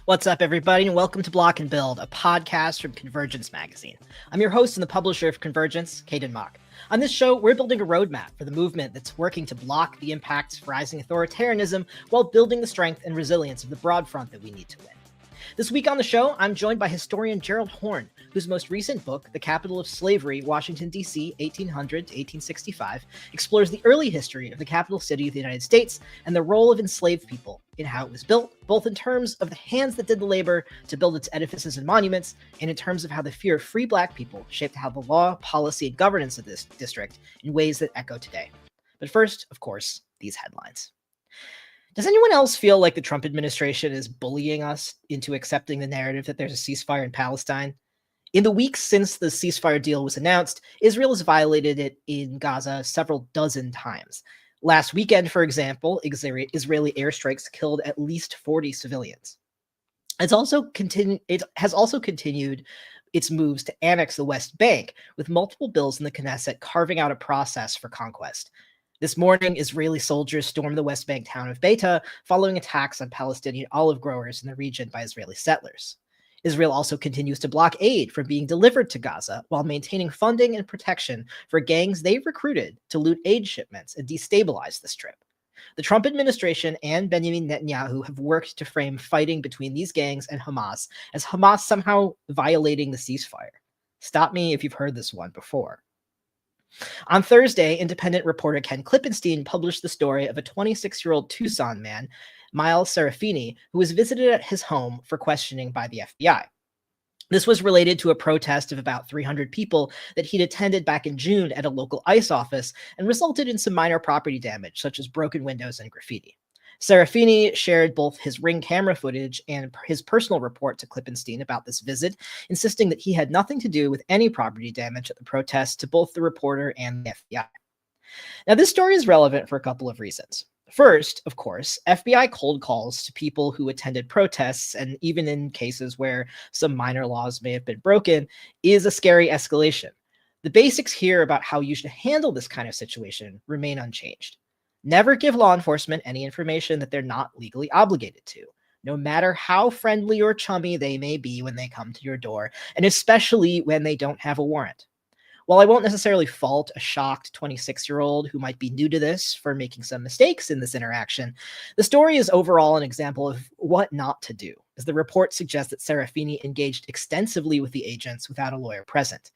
What's up, everybody, and welcome to Block and Build, a podcast from Convergence Magazine. I'm your host and the publisher of Convergence, Caden Mock. On this show, we're building a roadmap for the movement that's working to block the impacts of rising authoritarianism while building the strength and resilience of the broad front that we need to win. This week on the show, I'm joined by historian Gerald Horne, whose most recent book, The Capital of Slavery, Washington, D.C., 1800 to 1865, explores the early history of the capital city of the United States and the role of enslaved people in how it was built, both in terms of the hands that did the labor to build its edifices and monuments, and in terms of how the fear of free Black people shaped how the law, policy, and governance of this district in ways that echo today. But first, of course, these headlines. Does anyone else feel like the Trump administration is bullying us into accepting the narrative that there's a ceasefire in Palestine? In the weeks since the ceasefire deal was announced, Israel has violated it in Gaza several dozen times. Last weekend, for example, Israeli airstrikes killed at least 40 civilians. It has also continued its moves to annex the West Bank, with multiple bills in the Knesset carving out a process for conquest. This morning, Israeli soldiers stormed the West Bank town of Beita following attacks on Palestinian olive growers in the region by Israeli settlers. Israel also continues to block aid from being delivered to Gaza while maintaining funding and protection for gangs they've recruited to loot aid shipments and destabilize the Strip. The Trump administration and Benjamin Netanyahu have worked to frame fighting between these gangs and Hamas as Hamas somehow violating the ceasefire. Stop me if you've heard this one before. On Thursday, independent reporter Ken Klippenstein published the story of a 26-year-old Tucson man, Miles Serafini, who was visited at his home for questioning by the FBI. This was related to a protest of about 300 people that he'd attended back in June at a local ICE office and resulted in some minor property damage, such as broken windows and graffiti. Serafini shared both his Ring camera footage and his personal report to Klippenstein about this visit, insisting that he had nothing to do with any property damage at the protest to both the reporter and the FBI. Now, this story is relevant for a couple of reasons. First, of course, FBI cold calls to people who attended protests, and even in cases where some minor laws may have been broken, is a scary escalation. The basics here about how you should handle this kind of situation remain unchanged. Never give law enforcement any information that they're not legally obligated to, no matter how friendly or chummy they may be when they come to your door, and especially when they don't have a warrant. While I won't necessarily fault a shocked 26-year-old who might be new to this for making some mistakes in this interaction, the story is overall an example of what not to do, as the report suggests that Serafini engaged extensively with the agents without a lawyer present.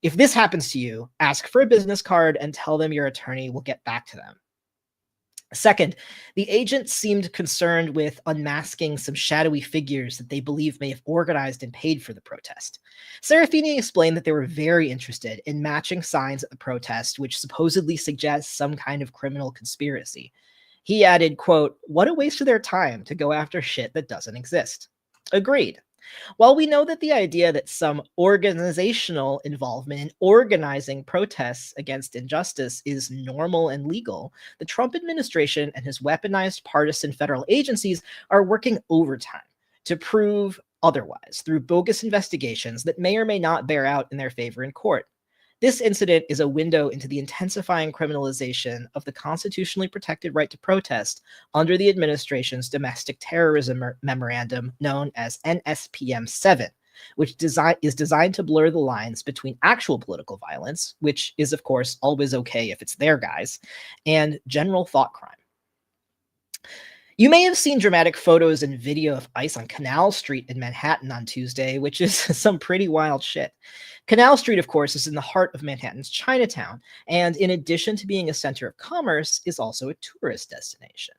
If this happens to you, ask for a business card and tell them your attorney will get back to them. Second, the agents seemed concerned with unmasking some shadowy figures that they believe may have organized and paid for the protest. Serafini explained that they were very interested in matching signs at the protest, which supposedly suggests some kind of criminal conspiracy. He added, quote, "What a waste of their time to go after shit that doesn't exist." Agreed. While we know that the idea that some organizational involvement in organizing protests against injustice is normal and legal, the Trump administration and his weaponized partisan federal agencies are working overtime to prove otherwise through bogus investigations that may or may not bear out in their favor in court. This incident is a window into the intensifying criminalization of the constitutionally protected right to protest under the administration's domestic terrorism memorandum known as NSPM 7, which is designed to blur the lines between actual political violence, which is, of course, always okay if it's their guys, and general thought crime. You may have seen dramatic photos and video of ICE on Canal Street in Manhattan on Tuesday, which is some pretty wild shit. Canal Street, of course, is in the heart of Manhattan's Chinatown, and in addition to being a center of commerce, is also a tourist destination.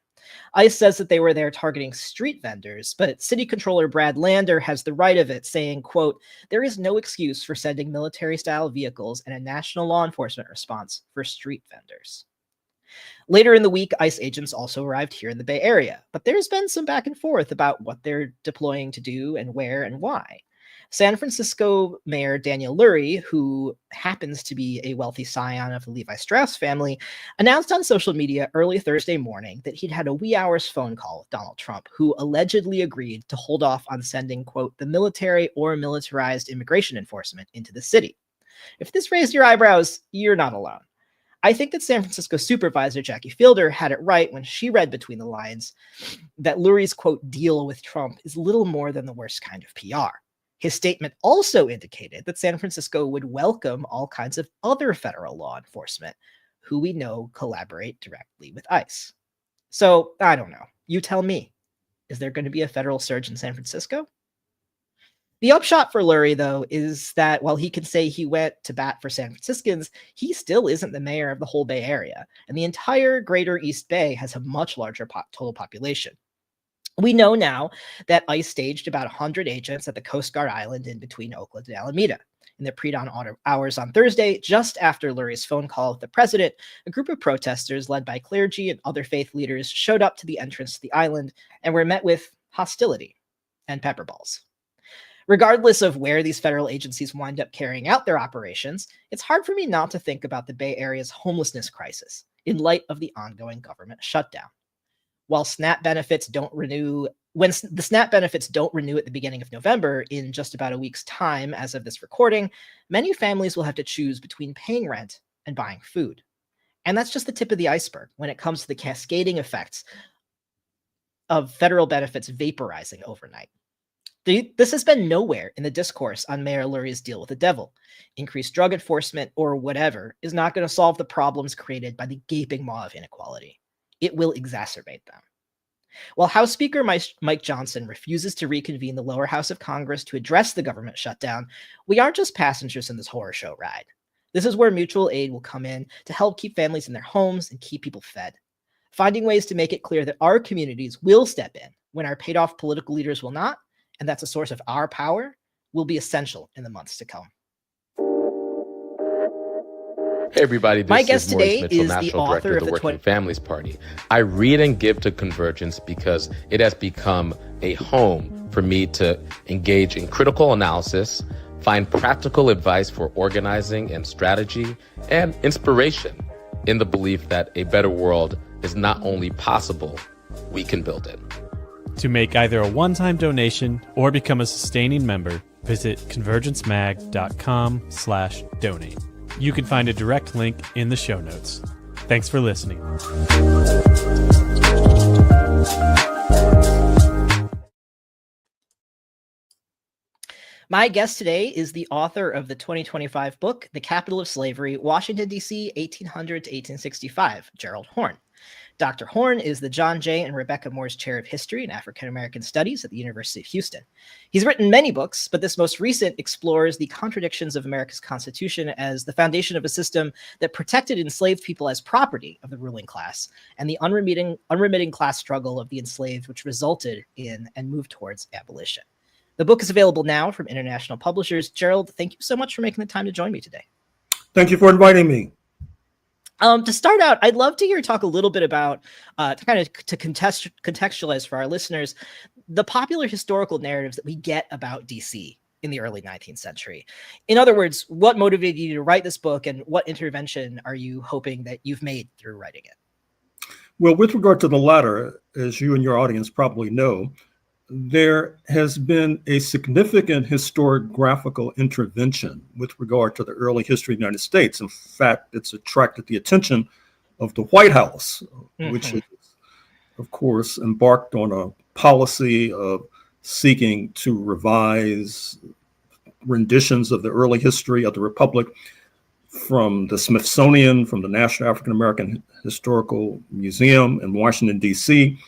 ICE says that they were there targeting street vendors, but City Controller Brad Lander has the right of it, saying, quote, "There is no excuse for sending military-style vehicles and a national law enforcement response for street vendors." Later in the week, ICE agents also arrived here in the Bay Area, but there's been some back and forth about what they're deploying to do and where and why. San Francisco Mayor Daniel Lurie, who happens to be a wealthy scion of the Levi Strauss family, announced on social media early Thursday morning that he'd had a wee hours phone call with Donald Trump, who allegedly agreed to hold off on sending, quote, "the military or militarized immigration enforcement into the city." If this raised your eyebrows, you're not alone. I think that San Francisco supervisor Jackie Fielder had it right when she read between the lines that Lurie's, quote, deal with Trump is little more than the worst kind of PR. His statement also indicated that San Francisco would welcome all kinds of other federal law enforcement who we know collaborate directly with ICE. So, I don't know. You tell me. Is there going to be a federal surge in San Francisco? The upshot for Lurie, though, is that while he can say he went to bat for San Franciscans, he still isn't the mayor of the whole Bay Area, and the entire greater East Bay has a much larger total population. We know now that ICE staged about 100 agents at the Coast Guard Island in between Oakland and Alameda. In the pre-dawn hours on Thursday, just after Lurie's phone call with the president, a group of protesters led by clergy and other faith leaders showed up to the entrance to the island and were met with hostility and pepper balls. Regardless of where these federal agencies wind up carrying out their operations, it's hard for me not to think about the Bay Area's homelessness crisis in light of the ongoing government shutdown. While SNAP benefits don't renew, when the SNAP benefits don't renew at the beginning of November, in just about a week's time as of this recording, many families will have to choose between paying rent and buying food. And that's just the tip of the iceberg when it comes to the cascading effects of federal benefits vaporizing overnight. This has been nowhere in the discourse on Mayor Lurie's deal with the devil. Increased drug enforcement or whatever is not going to solve the problems created by the gaping maw of inequality. It will exacerbate them. While House Speaker Mike Johnson refuses to reconvene the lower house of Congress to address the government shutdown, we aren't just passengers in this horror show ride. This is where mutual aid will come in to help keep families in their homes and keep people fed. Finding ways to make it clear that our communities will step in when our paid-off political leaders will not, and that's a source of our power, will be essential in the months to come. Hey everybody, My this guest is Maurice today Mitchell, is the National author Director of of the the Working Families Party. I read and give to Convergence because it has become a home for me to engage in critical analysis, find practical advice for organizing and strategy, and inspiration in the belief that a better world is not only possible, we can build it. To make either a one-time donation or become a sustaining member, visit convergencemag.com/donate. You can find a direct link in the show notes. Thanks for listening. My guest today is the author of the 2025 book, The Capital of Slavery, Washington, D.C., 1800 to 1865, Gerald Horne. Dr. Horne is the John J. and Rebecca Moore's Chair of History and African American Studies at the University of Houston. He's written many books, but this most recent explores the contradictions of America's Constitution as the foundation of a system that protected enslaved people as property of the ruling class, and the unremitting class struggle of the enslaved, which resulted in and moved towards abolition. The book is available now from international publishers. Gerald, thank you so much for making the time to join me today. Thank you for inviting me. To start out, I'd love to hear you talk a little bit about, to contextualize for our listeners, the popular historical narratives that we get about DC in the early 19th century. In other words, what motivated you to write this book, and what intervention are you hoping that you've made through writing it? Well, with regard to the latter, as you and your audience probably know, there has been a significant historiographical intervention with regard to the early history of the United States. In fact, it's attracted the attention of the White House, which is, of course, embarked on a policy of seeking to revise renditions of the early history of the Republic from the Smithsonian, from the National African American Historical Museum in Washington, D.C.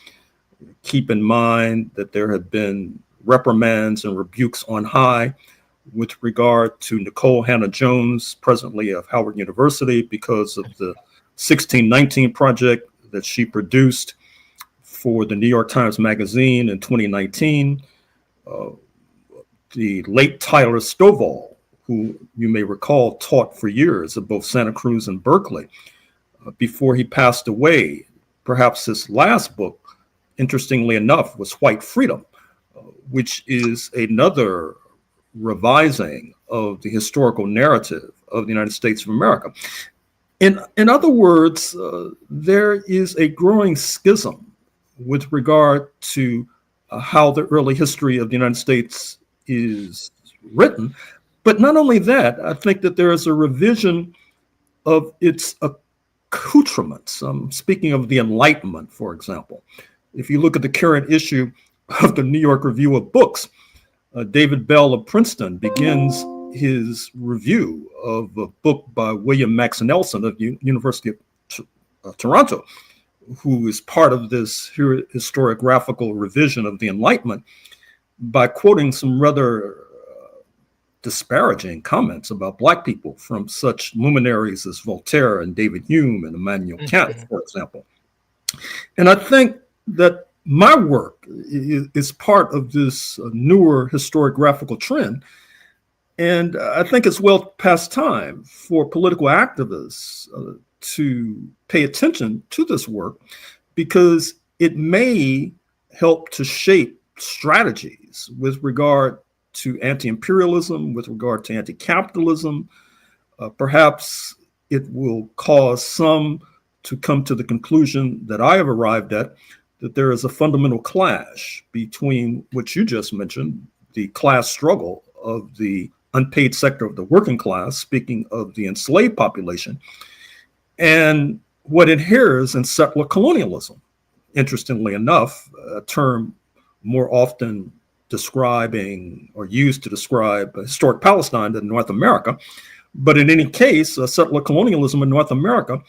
Keep in mind that there have been reprimands and rebukes on high with regard to Nicole Hannah-Jones, presently of Howard University, because of the 1619 project that she produced for the New York Times Magazine in 2019. The late Tyler Stovall, who you may recall taught for years at both Santa Cruz and Berkeley, before he passed away. Perhaps his last book, interestingly enough, was White Freedom, which is another revising of the historical narrative of the United States of America. In other words, there is a growing schism with regard to how the early history of the United States is written. But not only that, I think that there is a revision of its accoutrements. Speaking of the Enlightenment, for example, if you look at the current issue of the New York Review of Books, David Bell of Princeton begins his review of a book by William Max Nelson of University of Toronto, who is part of this historiographical revision of the Enlightenment, by quoting some rather disparaging comments about Black people from such luminaries as Voltaire and David Hume and Immanuel Kant, for example. And I think that my work is part of this newer historiographical trend. And I think it's well past time for political activists to pay attention to this work, because it may help to shape strategies with regard to anti-imperialism, with regard to anti-capitalism. Perhaps it will cause some to come to the conclusion that I have arrived at, that there is a fundamental clash between what you just mentioned, the class struggle of the unpaid sector of the working class, speaking of the enslaved population, and what inheres in settler colonialism. Interestingly enough, a term more often describing or used to describe historic Palestine than North America. But in any case, settler colonialism in North America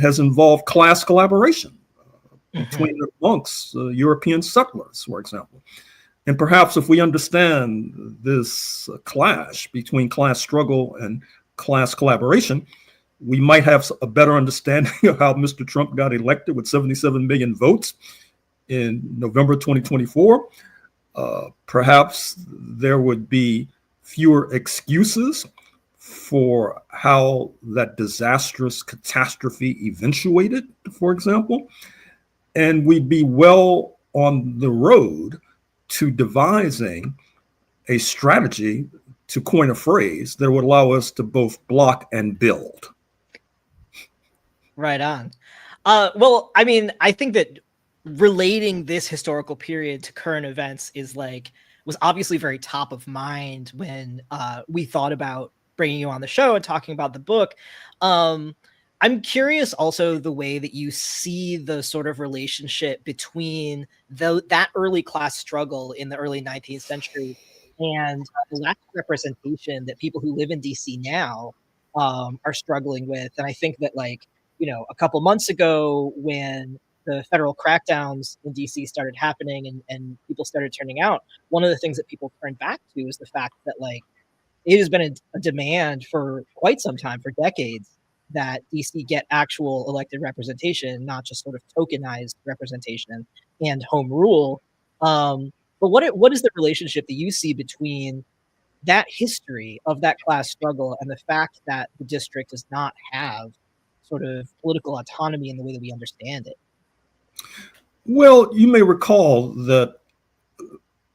has involved class collaboration between the amongst European settlers, for example. And perhaps if we understand this clash between class struggle and class collaboration, we might have a better understanding of how Mr. Trump got elected with 77 million votes in November 2024. Perhaps there would be fewer excuses for how that disastrous catastrophe eventuated, for example. And we'd be well on the road to devising a strategy, to coin a phrase, that would allow us to both block and build. Right on. Well, I mean, I think that relating this historical period to current events was obviously very top of mind when we thought about bringing you on the show and talking about the book. I'm curious also the way that you see the sort of relationship between that early class struggle in the early 19th century and the lack of representation that people who live in DC now are struggling with. And I think that, a couple months ago, when the federal crackdowns in DC started happening and people started turning out, one of the things that people turned back to is the fact that it has been a demand for quite some time, for decades, that DC get actual elected representation, not just sort of tokenized representation and home rule. But what is the relationship that you see between that history of that class struggle and the fact that the district does not have sort of political autonomy in the way that we understand it? Well, you may recall that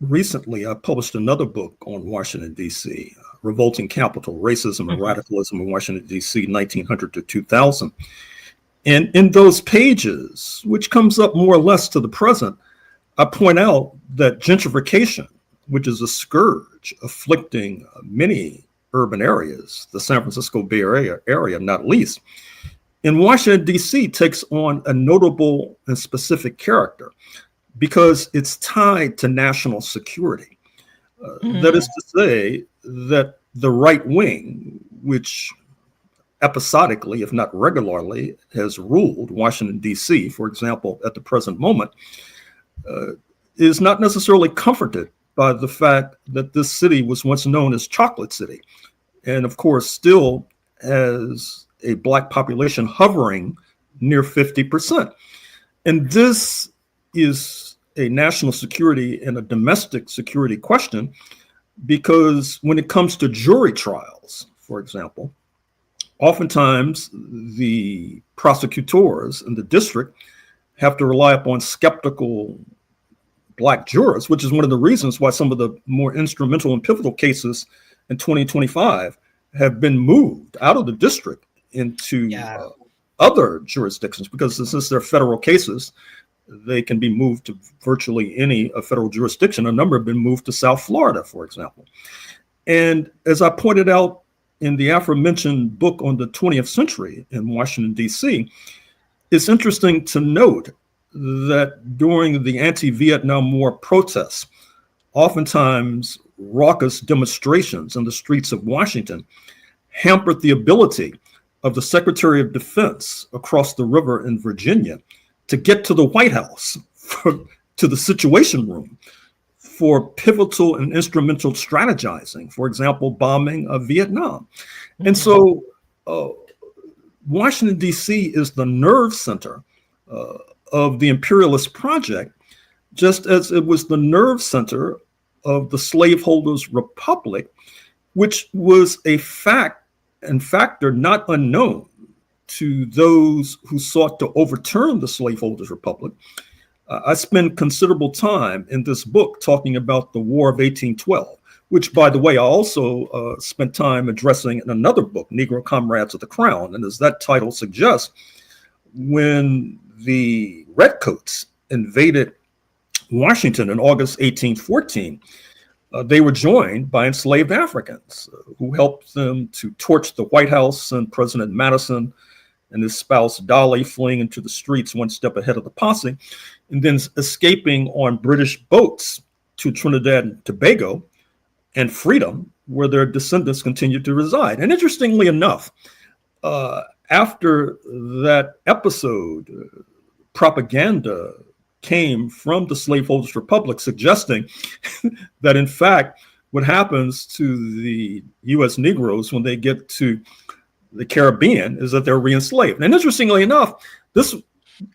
recently I published another book on Washington, D.C., Revolting Capital, Racism and Radicalism in Washington, D.C., 1900 to 2000. And in those pages, which comes up more or less to the present, I point out that gentrification, which is a scourge afflicting many urban areas, the San Francisco Bay Area not least, in Washington, D.C., takes on a notable and specific character because it's tied to national security. That is to say that the right wing, which episodically, if not regularly, has ruled Washington, D.C., for example, at the present moment, is not necessarily comforted by the fact that this city was once known as Chocolate City, and of course still has a Black population hovering near 50%. And this is a national security and a domestic security question, because when it comes to jury trials, for example, oftentimes the prosecutors in the district have to rely upon skeptical Black jurors, which is one of the reasons why some of the more instrumental and pivotal cases in 2025 have been moved out of the district into other jurisdictions, because since they're federal cases, they can be moved to virtually any federal jurisdiction. A number have been moved to South Florida, for example. And as I pointed out in the aforementioned book on the 20th century in Washington, D.C., it's interesting to note that during the anti-Vietnam War protests, oftentimes raucous demonstrations in the streets of Washington hampered the ability of the Secretary of Defense across the river in Virginia to get to the White House, to the Situation Room, for pivotal and instrumental strategizing, for example, bombing of Vietnam. And so Washington, D.C. is the nerve center of the imperialist project, just as it was the nerve center of the slaveholders' republic, which was a fact and factor not unknown to those who sought to overturn the slaveholders' republic. I spend considerable time in this book talking about the War of 1812, which, by the way, I also spent time addressing in another book, Negro Comrades of the Crown. And as that title suggests, when the Redcoats invaded Washington in August 1814, they were joined by enslaved Africans who helped them to torch the White House and President Madison and his spouse Dolly fleeing into the streets one step ahead of the posse, and then escaping on British boats to Trinidad and Tobago and Freedom, where their descendants continued to reside. And interestingly enough, after that episode, propaganda came from the slaveholders' republic suggesting that, in fact, what happens to the U.S. Negroes when they get to the Caribbean is that they're re-enslaved. And interestingly enough, this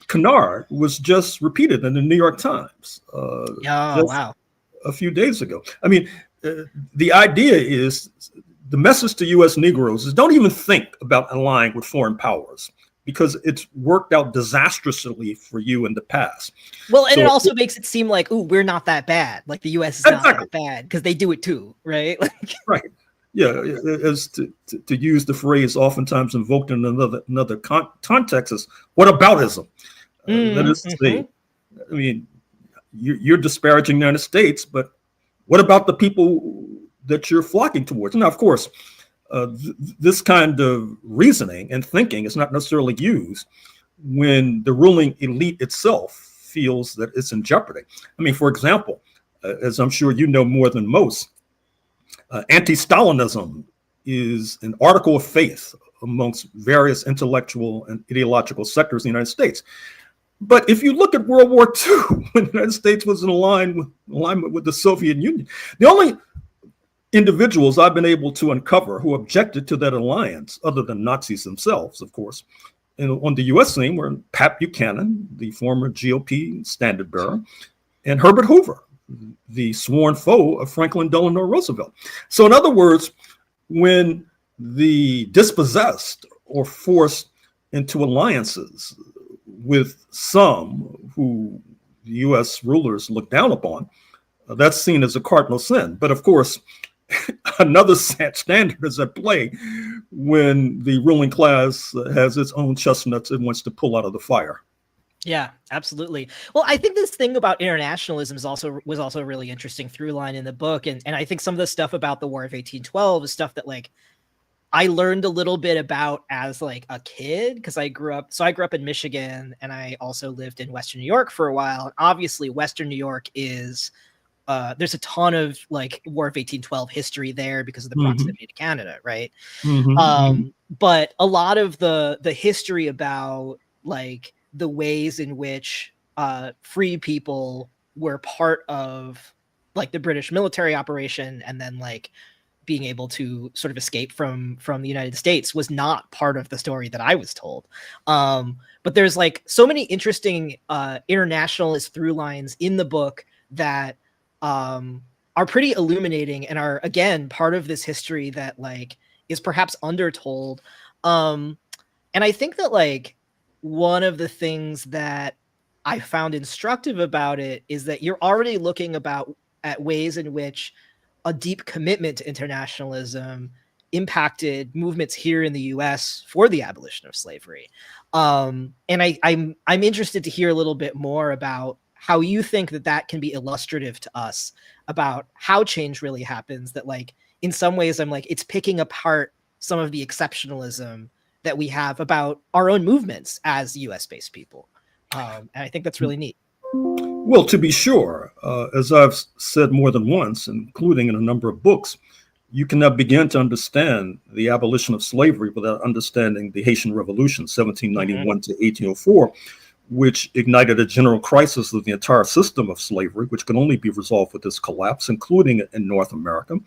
canard was just repeated in the New York Times a few days ago. I mean, the idea is, the message to U.S. Negroes is, don't even think about allying with foreign powers, because it's worked out disastrously for you in the past. Well, and so, it also makes it seem like, ooh, we're not that bad. Like the U.S. is not that bad, because they do it too, right? Right. Yeah, as to use the phrase oftentimes invoked in another context is whataboutism. That is to say, I mean, you're disparaging the United States, but what about the people that you're flocking towards? Now, of course, this kind of reasoning and thinking is not necessarily used when the ruling elite itself feels that it's in jeopardy. I mean, for example, as I'm sure you know more than most, anti-Stalinism is an article of faith amongst various intellectual and ideological sectors in the United States. But if you look at World War II, when the United States was in alignment with the Soviet Union, the only individuals I've been able to uncover who objected to that alliance, other than Nazis themselves, of course, on the U.S. scene were Pat Buchanan, the former GOP standard bearer, and Herbert Hoover, the sworn foe of Franklin Delano Roosevelt. So in other words, when the dispossessed or forced into alliances with some who the U.S. rulers look down upon, that's seen as a cardinal sin. But of course, another standard is at play when the ruling class has its own chestnuts it wants to pull out of the fire. Yeah, absolutely. Well, I think this thing about internationalism was also a really interesting through line in the book. And I think some of the stuff about the War of 1812 is stuff that like I learned a little bit about as like a kid, because I grew up in Michigan, and I also lived in Western New York for a while. And obviously Western New York is there's a ton of like War of 1812 history there because of the proximity to Canada, right? But a lot of the history about like the ways in which free people were part of like the British military operation and then like being able to sort of escape from the United States was not part of the story that I was told. But there's like so many interesting internationalist through lines in the book that are pretty illuminating and are, again, part of this history that like is perhaps undertold. And I think that like one of the things that I found instructive about it is that you're already looking at ways in which a deep commitment to internationalism impacted movements here in the US for the abolition of slavery. And I'm interested to hear a little bit more about how you think that can be illustrative to us about how change really happens, that like in some ways I'm like it's picking apart some of the exceptionalism that we have about our own movements as US-based people. And I think that's really neat. Well, to be sure, as I've said more than once, including in a number of books, you cannot begin to understand the abolition of slavery without understanding the Haitian Revolution, 1791 to 1804, which ignited a general crisis of the entire system of slavery, which can only be resolved with this collapse, including in North America.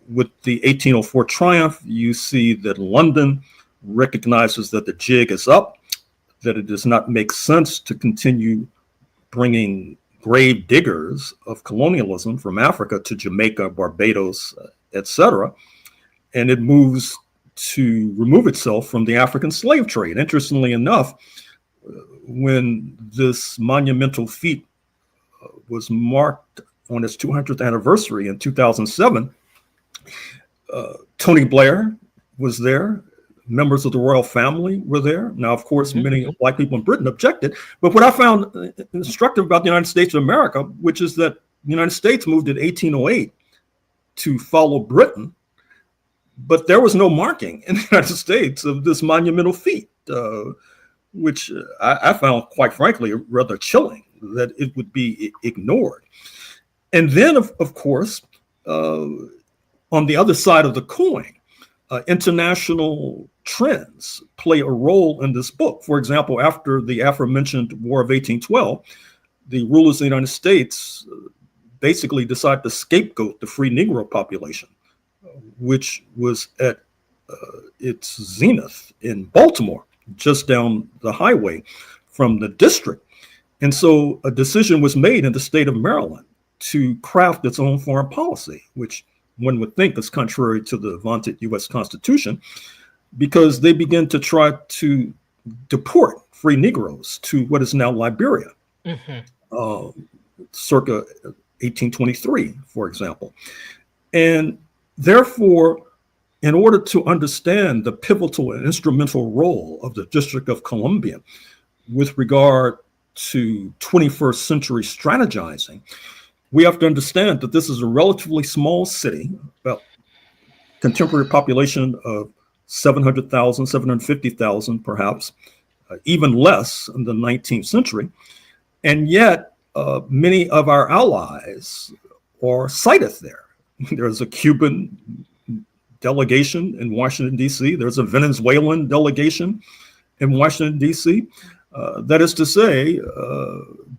With the 1804 triumph, you see that London recognizes that the jig is up, that it does not make sense to continue bringing grave diggers of colonialism from Africa to Jamaica, Barbados, etc. And it moves to remove itself from the African slave trade. Interestingly enough, when this monumental feat was marked on its 200th anniversary in 2007, Tony Blair was there. Members of the royal family were there. Now, of course, many Black people in Britain objected. But what I found instructive about the United States of America, which is that the United States moved in 1808 to follow Britain, but there was no marking in the United States of this monumental feat, which I found, quite frankly, rather chilling that it would be ignored. And then, of course, on the other side of the coin, international trends play a role in this book. For example, after the aforementioned War of 1812, the rulers of the United States basically decided to scapegoat the free Negro population, which was at its zenith in Baltimore, just down the highway from the district. And so a decision was made in the state of Maryland to craft its own foreign policy, which one would think is contrary to the vaunted U.S. Constitution, because they began to try to deport free Negroes to what is now Liberia, circa 1823, for example. And therefore, in order to understand the pivotal and instrumental role of the District of Columbia with regard to 21st century strategizing, we have to understand that this is a relatively small city, about contemporary population of 700,000, 750,000 perhaps, even less in the 19th century. And yet many of our allies are sited there. There's a Cuban delegation in Washington, D.C. There's a Venezuelan delegation in Washington, D.C. That is to say,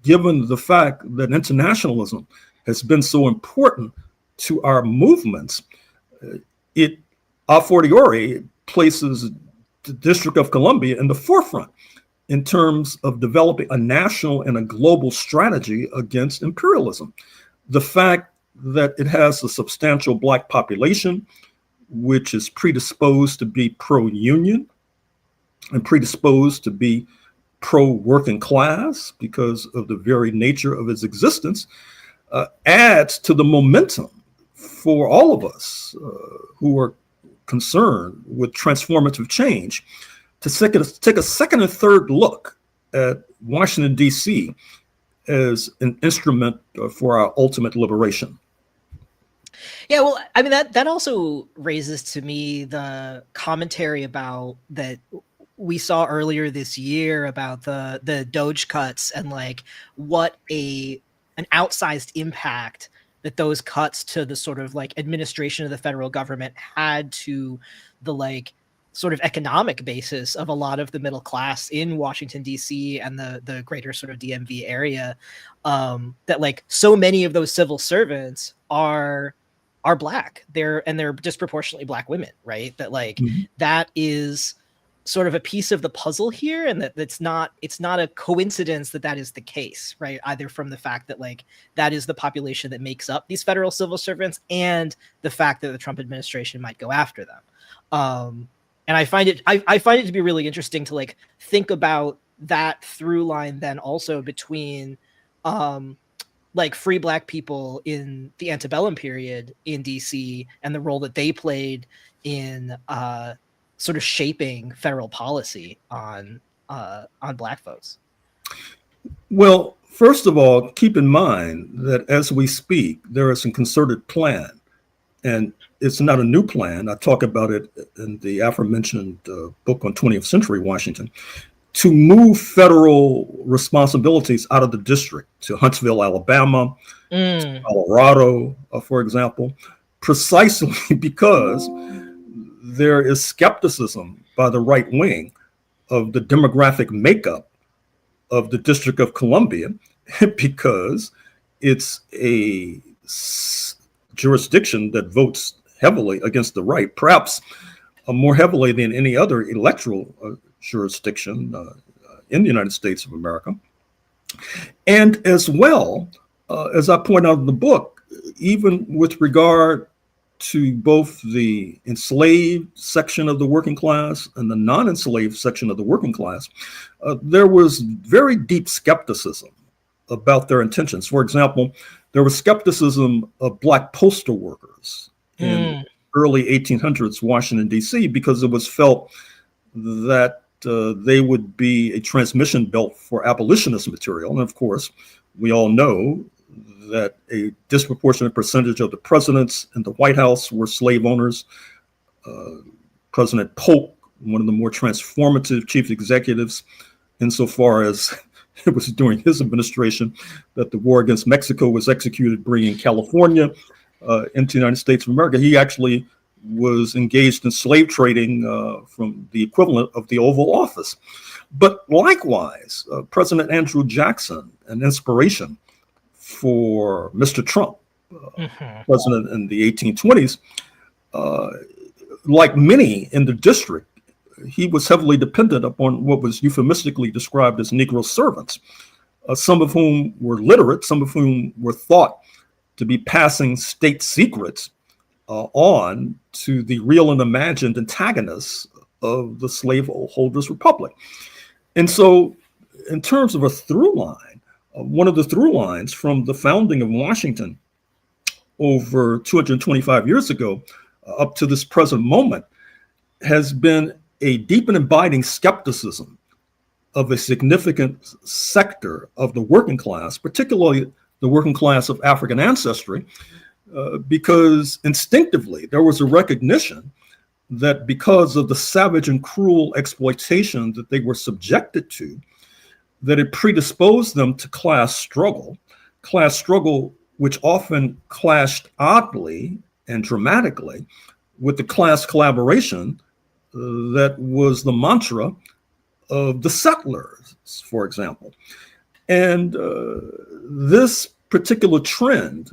given the fact that internationalism has been so important to our movements, it a fortiori places the District of Columbia in the forefront in terms of developing a national and a global strategy against imperialism. The fact that it has a substantial Black population, which is predisposed to be pro-union and predisposed to be pro-working class because of the very nature of its existence, adds to the momentum for all of us who are concerned with transformative change to take a second and third look at Washington, D.C. as an instrument for our ultimate liberation. Yeah, well, I mean, that also raises to me the commentary about that we saw earlier this year about the Doge cuts and like what an outsized impact that those cuts to the sort of like administration of the federal government had to the like sort of economic basis of a lot of the middle class in Washington, D.C. and the greater sort of DMV area, that like so many of those civil servants are Black. They're disproportionately Black women, right? That like that is sort of a piece of the puzzle here, and it's not a coincidence that is the case, right? Either from the fact that like that is the population that makes up these federal civil servants, and the fact that the Trump administration might go after them. And I find it to be really interesting to like think about that through line then also between like free Black people in the antebellum period in DC and the role that they played in sort of shaping federal policy on Black folks. Well, first of all, keep in mind that as we speak, there is a concerted plan, and it's not a new plan. I talk about it in the aforementioned book on 20th century Washington, to move federal responsibilities out of the district to Huntsville, Alabama, to Colorado, for example, precisely because there is skepticism by the right wing of the demographic makeup of the District of Columbia, because it's a jurisdiction that votes heavily against the right, perhaps more heavily than any other electoral jurisdiction in the United States of America. And as well, as I point out in the book, even with regard to both the enslaved section of the working class and the non-enslaved section of the working class, there was very deep skepticism about their intentions. For example, there was skepticism of Black postal workers in early 1800s Washington, D.C., because it was felt that they would be a transmission belt for abolitionist material. And of course, we all know that a disproportionate percentage of the presidents in the White House were slave owners. President Polk, one of the more transformative chief executives, insofar as it was during his administration that the war against Mexico was executed, bringing California into the United States of America. He actually was engaged in slave trading from the equivalent of the Oval Office. But likewise, President Andrew Jackson, an inspiration for Mr. Trump, president in the 1820s, like many in the district, he was heavily dependent upon what was euphemistically described as Negro servants, some of whom were literate, some of whom were thought to be passing state secrets on to the real and imagined antagonists of the slaveholders' republic. And so, in terms of a through line, one of the through lines from the founding of Washington over 225 years ago up to this present moment has been a deep and abiding skepticism of a significant sector of the working class, particularly the working class of African ancestry, because instinctively there was a recognition that because of the savage and cruel exploitation that they were subjected to, that it predisposed them to class struggle which often clashed oddly and dramatically with the class collaboration that was the mantra of the settlers, for example. And this particular trend,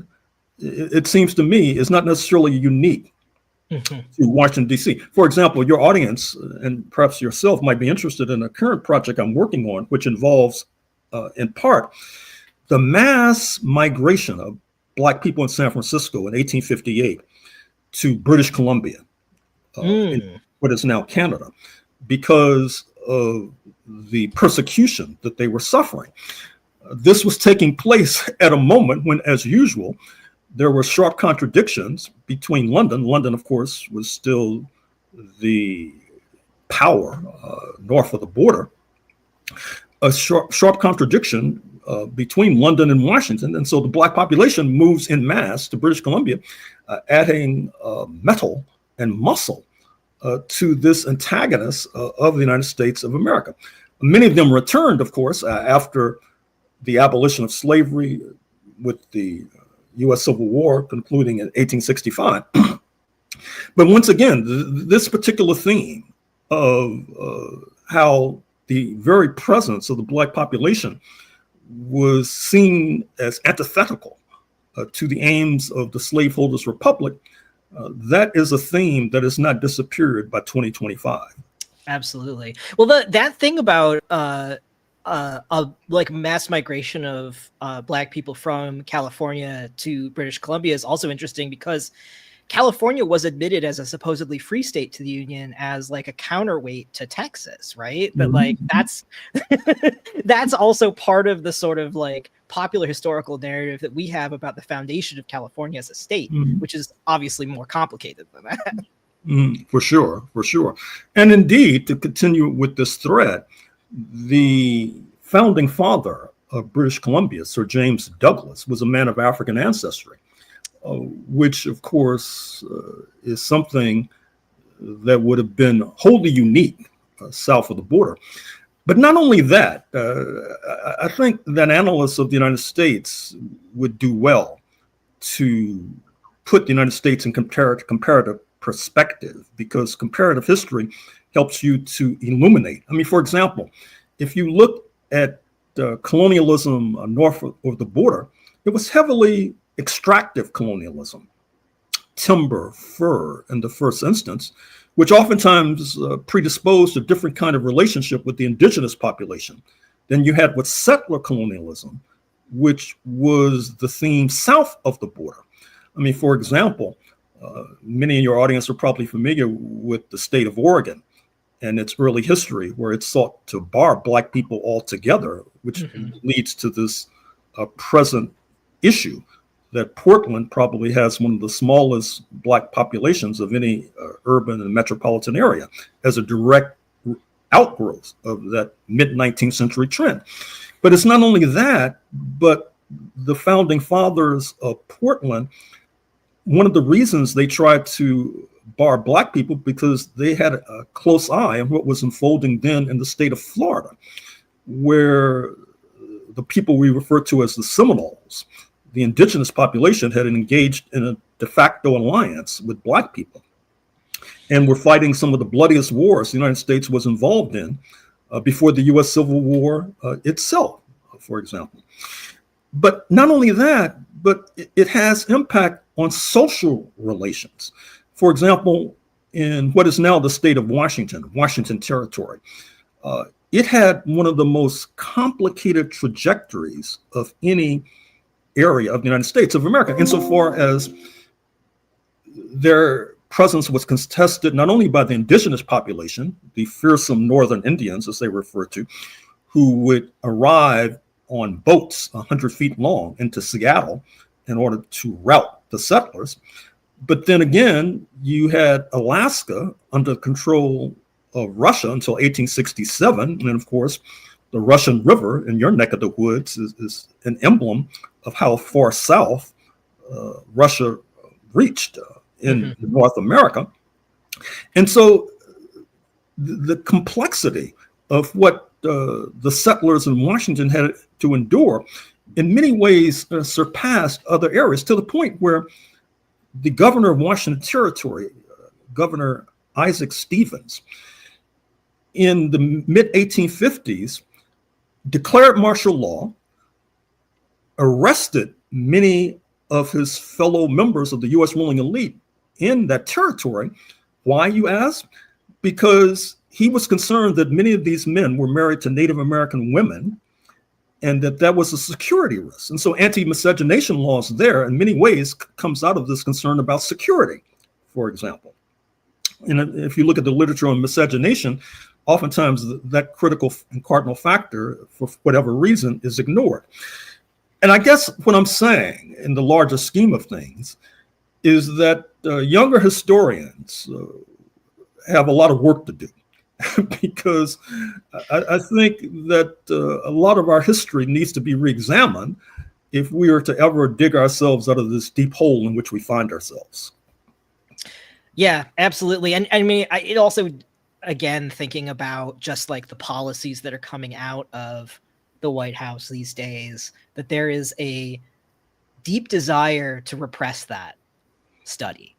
it seems to me, is not necessarily unique to Washington, D.C. For example, your audience and perhaps yourself might be interested in a current project I'm working on, which involves, in part, the mass migration of Black people in San Francisco in 1858 to British Columbia, in what is now Canada, because of the persecution that they were suffering. This was taking place at a moment when, as usual, there were sharp contradictions between London. London, of course, was still the power north of the border. A sharp contradiction between London and Washington. And so the Black population moves in mass to British Columbia, adding metal and muscle to this antagonist of the United States of America. Many of them returned, of course, after the abolition of slavery with the U.S. Civil War concluding in 1865. But once again, this particular theme of how the very presence of the Black population was seen as antithetical to the aims of the slaveholders' republic, that is a theme that has not disappeared by 2025. Absolutely. Well, that thing about like mass migration of Black people from California to British Columbia is also interesting, because California was admitted as a supposedly free state to the Union as like a counterweight to Texas, right? But like that's also part of the sort of like popular historical narrative that we have about the foundation of California as a state, which is obviously more complicated than that. For sure. And indeed, to continue with this thread, the founding father of British Columbia, Sir James Douglas, was a man of African ancestry. which of course is something that would have been wholly unique south of the border. But not only that, I think that analysts of the United States would do well to put the United States in comparative perspective, because comparative history helps you to illuminate. I mean, for example, if you look at colonialism north of the border, it was heavily extractive colonialism, timber, fur in the first instance, which oftentimes predisposed a different kind of relationship with the indigenous population. Then you had with settler colonialism, which was the theme south of the border. I mean, for example, many in your audience are probably familiar with the state of Oregon and its early history, where it sought to bar Black people altogether, which leads to this present issue that Portland probably has one of the smallest Black populations of any urban and metropolitan area as a direct outgrowth of that mid-19th century trend. But it's not only that, but the founding fathers of Portland, one of the reasons they tried to bar Black people because they had a close eye on what was unfolding then in the state of Florida, where the people we refer to as the Seminoles, the indigenous population, had engaged in a de facto alliance with Black people and were fighting some of the bloodiest wars the United States was involved in before the U.S. Civil War itself, for example. But not only that, but it has impact on social relations. For example, in what is now the state of Washington Territory, it had one of the most complicated trajectories of any area of the United States of America, insofar as their presence was contested not only by the indigenous population, the fearsome northern Indians, as they refer to, who would arrive on boats 100 feet long into Seattle in order to rout the settlers. But then again, you had Alaska under control of Russia until 1867. And of course, the Russian River in your neck of the woods is an emblem of how far south Russia reached in North America. And so the complexity of what the settlers in Washington had to endure in many ways surpassed other areas, to the point where the governor of Washington Territory, Governor Isaac Stevens, in the mid-1850s, declared martial law, arrested many of his fellow members of the U.S. ruling elite in that territory. Why, you ask? Because he was concerned that many of these men were married to Native American women, and that was a security risk. And so anti-miscegenation laws there in many ways comes out of this concern about security, for example. And if you look at the literature on miscegenation, oftentimes that critical and cardinal factor, for whatever reason, is ignored. And I guess what I'm saying in the larger scheme of things is that younger historians have a lot of work to do. Because I think that a lot of our history needs to be reexamined if we are to ever dig ourselves out of this deep hole in which we find ourselves. Yeah, absolutely. And I mean, it also, again, thinking about just like the policies that are coming out of the White House these days, that there is a deep desire to repress that study.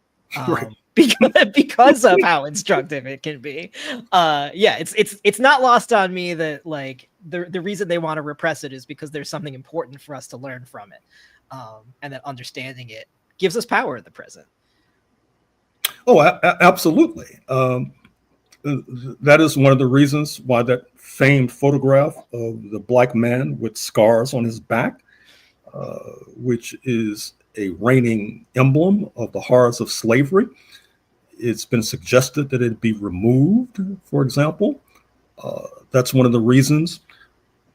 Right. Because of how instructive it can be. Yeah, it's not lost on me that like the reason they want to repress it is because there's something important for us to learn from it. And that understanding it gives us power in the present. Oh, absolutely. That is one of the reasons why that famed photograph of the Black man with scars on his back, which is a reigning emblem of the horrors of slavery. It's been suggested that it be removed, for example. That's one of the reasons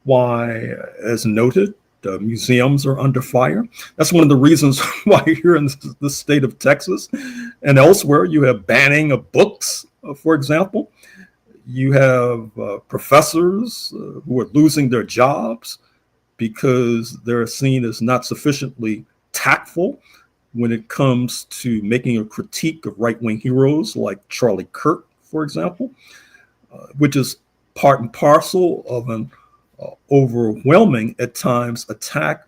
why, as noted, museums are under fire. That's one of the reasons why here in the state of Texas and elsewhere, you have banning of books, for example. You have professors who are losing their jobs because they're seen as not sufficiently tactful when it comes to making a critique of right-wing heroes like Charlie Kirk, for example, which is part and parcel of an overwhelming, at times, attack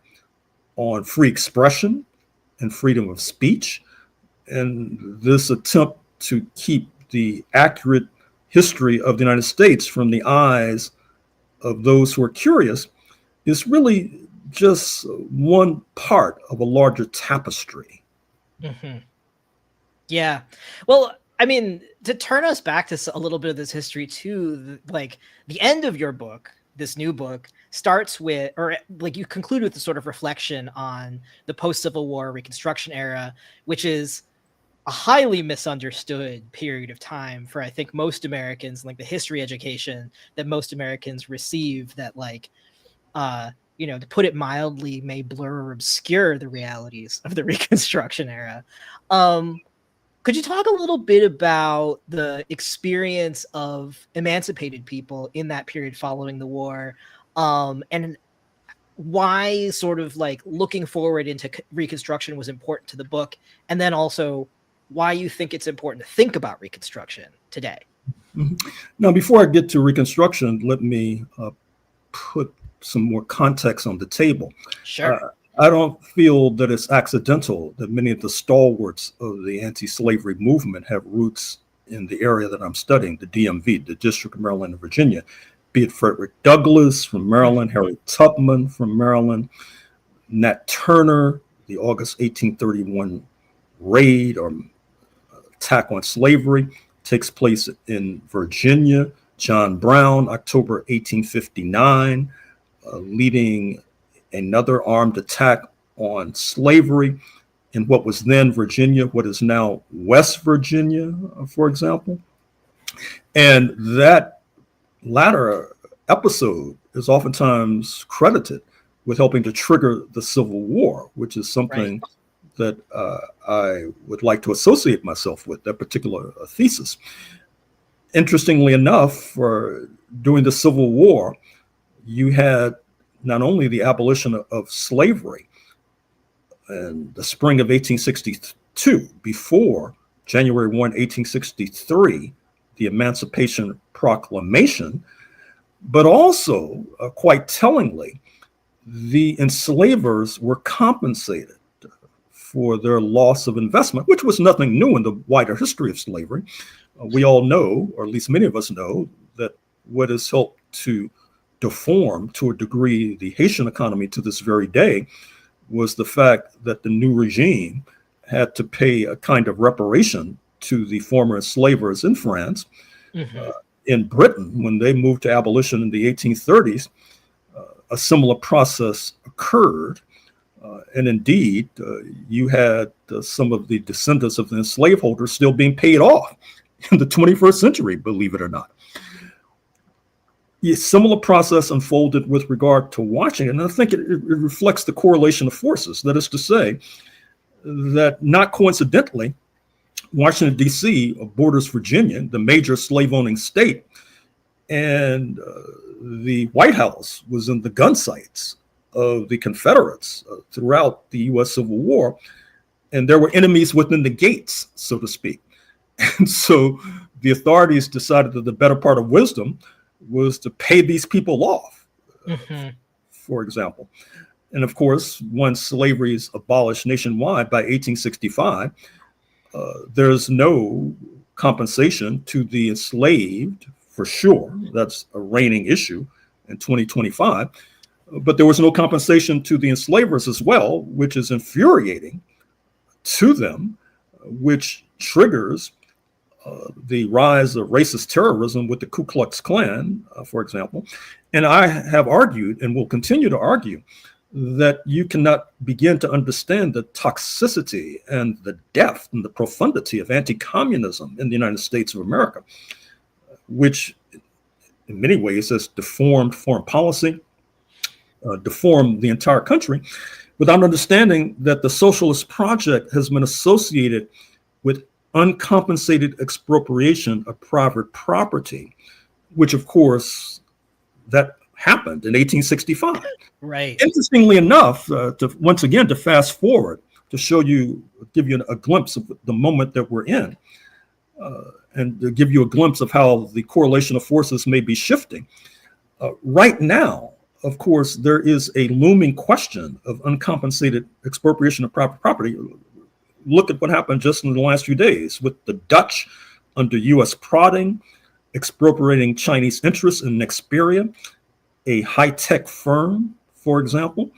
on free expression and freedom of speech. And this attempt to keep the accurate history of the United States from the eyes of those who are curious is really just one part of a larger tapestry. Mm-hmm. Yeah. Well, I mean, to turn us back to a little bit of this history too, like the end of your book, this new book, starts with, or like you conclude with a sort of reflection on the post-Civil War Reconstruction era, which is a highly misunderstood period of time for, I think, most Americans, like the history education that most Americans receive, that like, to put it mildly, may blur or obscure the realities of the Reconstruction era. Could you talk a little bit about the experience of emancipated people in that period following the war, and why sort of like looking forward into Reconstruction was important to the book, and then also why you think it's important to think about Reconstruction today? Mm-hmm. Now, before I get to Reconstruction, let me put some more context on the table. Sure. I don't feel that it's accidental that many of the stalwarts of the anti-slavery movement have roots in the area that I'm studying, the DMV, the District of Maryland and Virginia, be it Frederick Douglass from Maryland, Harriet Tubman from Maryland, Nat Turner, the August 1831 raid or attack on slavery takes place in Virginia. John Brown, October 1859, leading another armed attack on slavery in what was then Virginia, what is now West Virginia, for example. And that latter episode is oftentimes credited with helping to trigger the Civil War, which is something that I would like to associate myself with, that particular thesis. Interestingly enough, during the Civil War, you had not only the abolition of slavery in the spring of 1862, before January 1, 1863, the Emancipation Proclamation, but also, quite tellingly, the enslavers were compensated for their loss of investment, which was nothing new in the wider history of slavery. We all know, or at least many of us know, that what has helped to deform to a degree the Haitian economy to this very day was the fact that the new regime had to pay a kind of reparation to the former enslavers in France. Mm-hmm. In Britain, when they moved to abolition in the 1830s, a similar process occurred. And indeed, you had some of the descendants of the slaveholders still being paid off in the 21st century, believe it or not. A similar process unfolded with regard to Washington. And I think it reflects the correlation of forces. That is to say, that not coincidentally, Washington, D.C. borders Virginia, the major slave-owning state, and the White House was in the gun sights of the Confederates throughout the U.S. Civil War, and there were enemies within the gates, so to speak. And so the authorities decided that the better part of wisdom was to pay these people off, for example. And of course, once slavery is abolished nationwide by 1865, there's no compensation to the enslaved, for sure. That's a reigning issue in 2025. But there was no compensation to the enslavers as well, which is infuriating to them, which triggers the rise of racist terrorism with the Ku Klux Klan, for example. And I have argued and will continue to argue that you cannot begin to understand the toxicity and the depth and the profundity of anti-communism in the United States of America, which in many ways has deformed foreign policy, deformed the entire country, without understanding that the socialist project has been associated with uncompensated expropriation of private property, which of course that happened in 1865. Right. Interestingly enough, to once again to fast forward to give you a glimpse of the moment that we're in, and to give you a glimpse of how the correlation of forces may be shifting. Right now, of course, there is a looming question of uncompensated expropriation of private property. Look at what happened just in the last few days with the Dutch under U.S. prodding, expropriating Chinese interests in Nexperia, a high-tech firm, for example.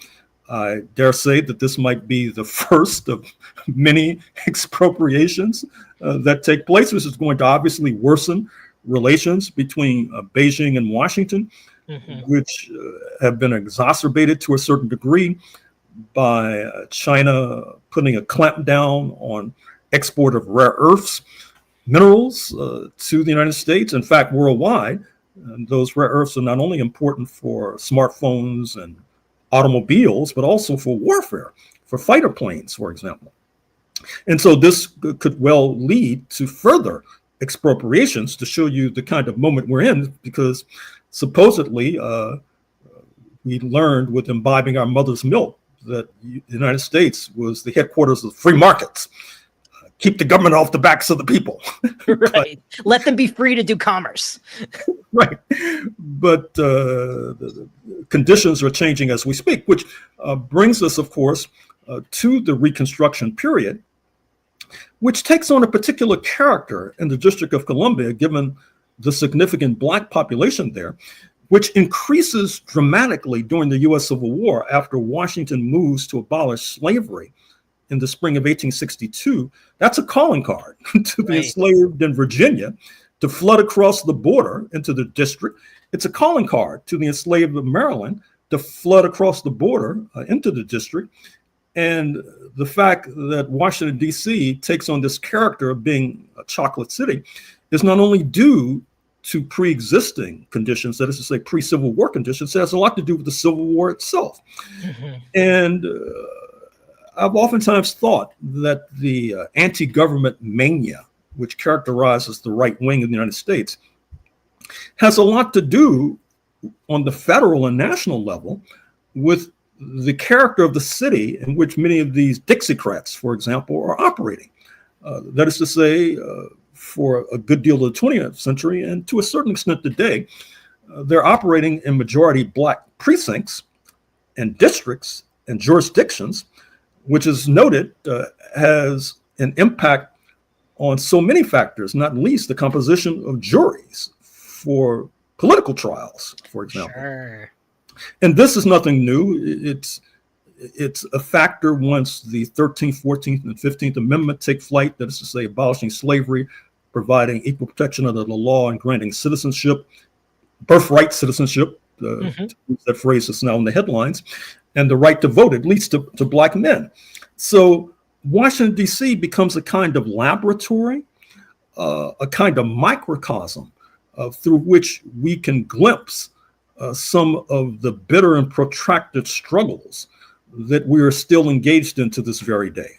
I dare say that this might be the first of many expropriations that take place. This is going to obviously worsen relations between Beijing and Washington, which have been exacerbated to a certain degree by China putting a clamp down on export of rare earths, minerals to the United States. In fact, worldwide, those rare earths are not only important for smartphones and automobiles, but also for warfare, for fighter planes, for example. And so this could well lead to further expropriations to show you the kind of moment we're in, because supposedly we learned with imbibing our mother's milk that the United States was the headquarters of free markets. Keep the government off the backs of the people. Right. Let them be free to do commerce. Right. But the conditions are changing as we speak, which brings us, of course, to the Reconstruction period, which takes on a particular character in the District of Columbia, given the significant Black population there, which increases dramatically during the U.S. Civil War after Washington moves to abolish slavery in the spring of 1862. That's a calling card to the enslaved in Virginia to flood across the border into the district. It's a calling card to the enslaved of Maryland to flood across the border into the district. And the fact that Washington, D.C. takes on this character of being a chocolate city is not only due to pre-existing conditions, that is to say pre-Civil War conditions, it has a lot to do with the Civil War itself. And I've oftentimes thought that the anti-government mania, which characterizes the right wing of the United States, has a lot to do on the federal and national level with the character of the city in which many of these Dixiecrats, for example, are operating. That is to say, for a good deal of the 20th century, and to a certain extent today, they're operating in majority Black precincts and districts and jurisdictions, which is noted has an impact on so many factors, not least the composition of juries for political trials, for example. Sure. And this is nothing new. It's a factor once the 13th, 14th, and 15th Amendment take flight, that is to say, abolishing slavery, providing equal protection under the law, and granting citizenship, birthright citizenship, that phrase is now in the headlines, and the right to vote, at least to Black men. So Washington, D.C. becomes a kind of laboratory, a kind of microcosm through which we can glimpse some of the bitter and protracted struggles that we are still engaged in to this very day.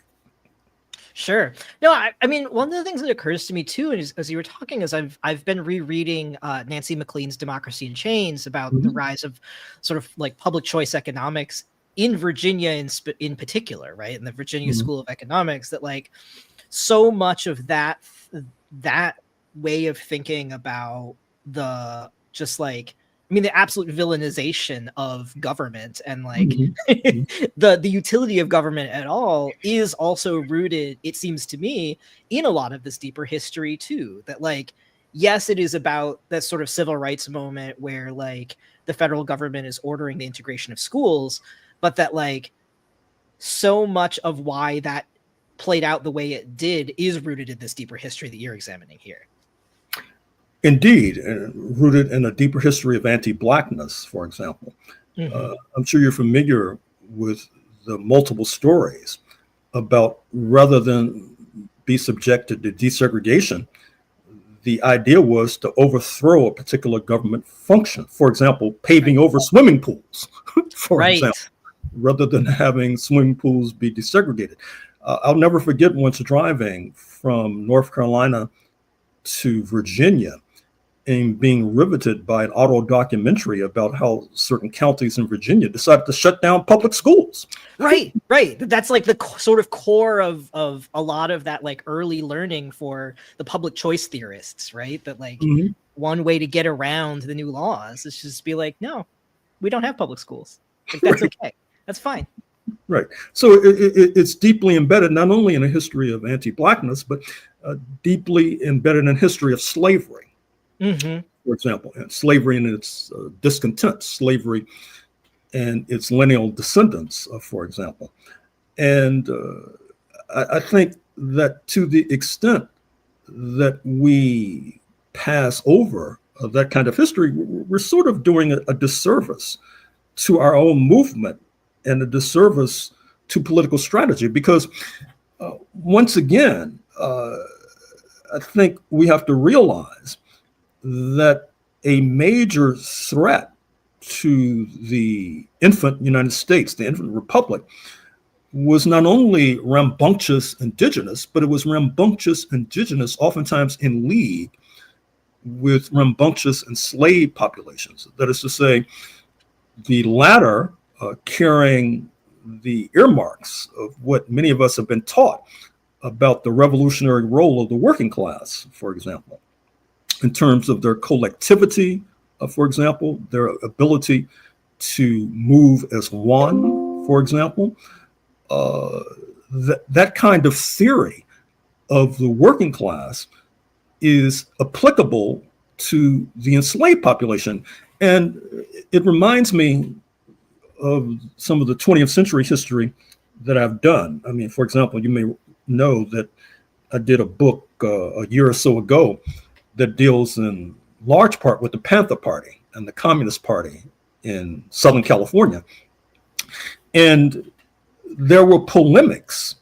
Sure. No, I mean, one of the things that occurs to me too, is, as you were talking, is I've been rereading Nancy MacLean's Democracy in Chains about the rise of sort of like public choice economics in Virginia in particular, right? In the Virginia School of Economics, that like so much of that way of thinking about the just like, I mean, the absolute villainization of government and like the utility of government at all is also rooted, it seems to me, in a lot of this deeper history too. That like, yes, it is about that sort of civil rights moment where like the federal government is ordering the integration of schools, but that like so much of why that played out the way it did is rooted in this deeper history that you're examining here. Indeed, rooted in a deeper history of anti-Blackness, for example. I'm sure you're familiar with the multiple stories about, rather than be subjected to desegregation, the idea was to overthrow a particular government function. For example, paving over swimming pools, for example, rather than having swimming pools be desegregated. I'll never forget once driving from North Carolina to Virginia and being riveted by an auto documentary about how certain counties in Virginia decided to shut down public schools. Right. That's like the sort of core of a lot of that like early learning for the public choice theorists, right? That like one way to get around the new laws is just be like, no, we don't have public schools. Like, that's okay. That's fine. Right. So it's deeply embedded not only in a history of anti-Blackness, but deeply embedded in history of slavery. For example, and slavery and its discontent, slavery and its lineal descendants, for example. And I think that to the extent that we pass over that kind of history, we're sort of doing a disservice to our own movement and a disservice to political strategy, because once again, I think we have to realize that a major threat to the infant United States, the infant republic, was not only rambunctious indigenous, but it was rambunctious indigenous oftentimes in league with rambunctious enslaved populations. That is to say, the latter carrying the earmarks of what many of us have been taught about the revolutionary role of the working class, for example, in terms of their collectivity, for example, their ability to move as one, for example. That kind of theory of the working class is applicable to the enslaved population. And it reminds me of some of the 20th century history that I've done. I mean, for example, you may know that I did a book a year or so ago that deals in large part with the Panther Party and the Communist Party in Southern California. And there were polemics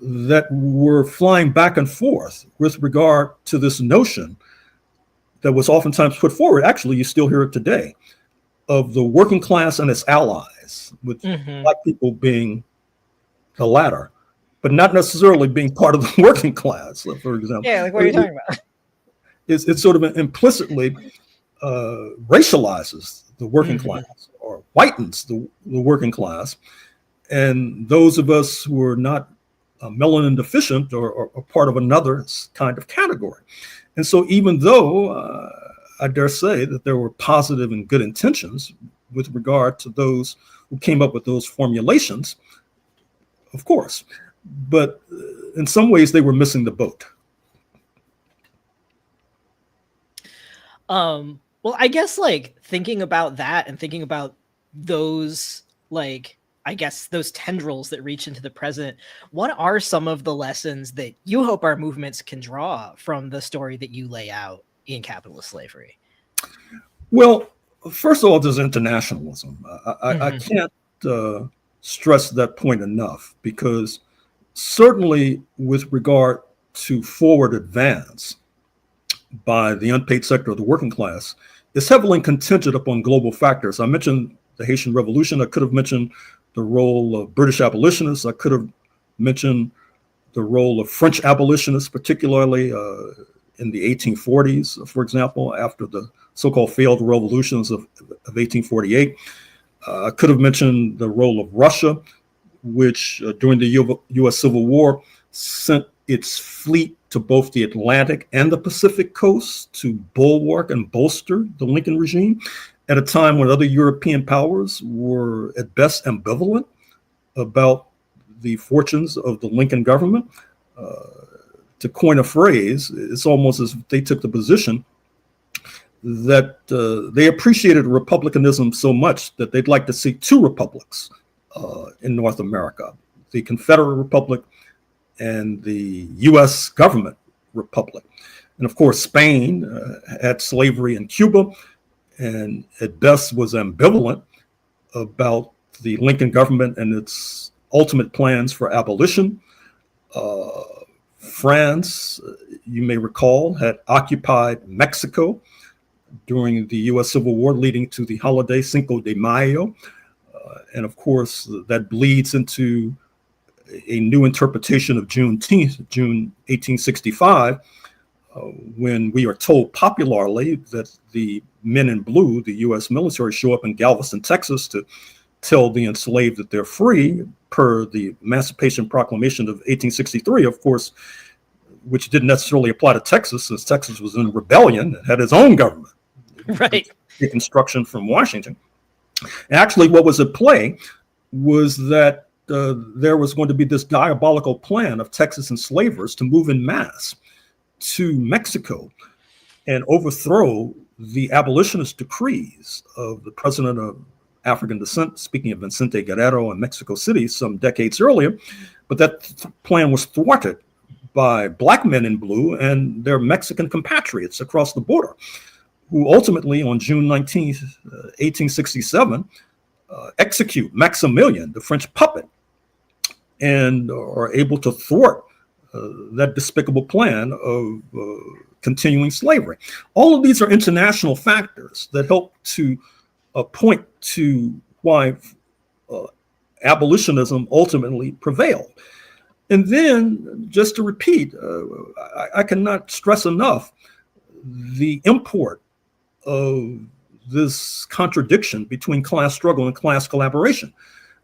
that were flying back and forth with regard to this notion that was oftentimes put forward. Actually, you still hear it today, of the working class and its allies, with Black people being the latter, but not necessarily being part of the working class, for example. Yeah, like what are you talking about? It sort of implicitly racializes the working class, or whitens the working class. And those of us who are not melanin deficient or part of another kind of category. And so even though I dare say that there were positive and good intentions with regard to those who came up with those formulations, of course, but in some ways they were missing the boat. Well, I guess like thinking about that and thinking about those, like, I guess those tendrils that reach into the present, what are some of the lessons that you hope our movements can draw from the story that you lay out in Capitalist Slavery? Well, first of all, there's internationalism. I can't stress that point enough, because certainly with regard to forward advance by the unpaid sector of the working class, is heavily contingent upon global factors. I mentioned the Haitian Revolution. I could have mentioned the role of British abolitionists. I could have mentioned the role of French abolitionists, particularly in the 1840s, for example, after the so-called failed revolutions of 1848. I could have mentioned the role of Russia, which during the U.S. Civil War sent its fleet to both the Atlantic and the Pacific coast to bulwark and bolster the Lincoln regime at a time when other European powers were at best ambivalent about the fortunes of the Lincoln government. To coin a phrase, it's almost as if they took the position that they appreciated republicanism so much that they'd like to see two republics in North America, the Confederate Republic and the U.S. government republic. And of course, Spain had slavery in Cuba, and at best was ambivalent about the Lincoln government and its ultimate plans for abolition. France, you may recall, had occupied Mexico during the U.S. Civil War, leading to the holiday Cinco de Mayo. And of course, that bleeds into a new interpretation of Juneteenth, June 1865, when we are told popularly that the men in blue, the U.S. military, show up in Galveston, Texas to tell the enslaved that they're free per the Emancipation Proclamation of 1863, of course, which didn't necessarily apply to Texas, since Texas was in rebellion and had its own government. Right. Take instruction from Washington. Actually, what was at play was that there was going to be this diabolical plan of Texas enslavers to move in mass to Mexico and overthrow the abolitionist decrees of the president of African descent, speaking of Vicente Guerrero in Mexico City some decades earlier. But that plan was thwarted by black men in blue and their Mexican compatriots across the border, who ultimately on June 19th, 1867, execute Maximilian, the French puppet, and are able to thwart that despicable plan of continuing slavery. All of these are international factors that help to point to why abolitionism ultimately prevailed. And then, just to repeat, I cannot stress enough the import of this contradiction between class struggle and class collaboration,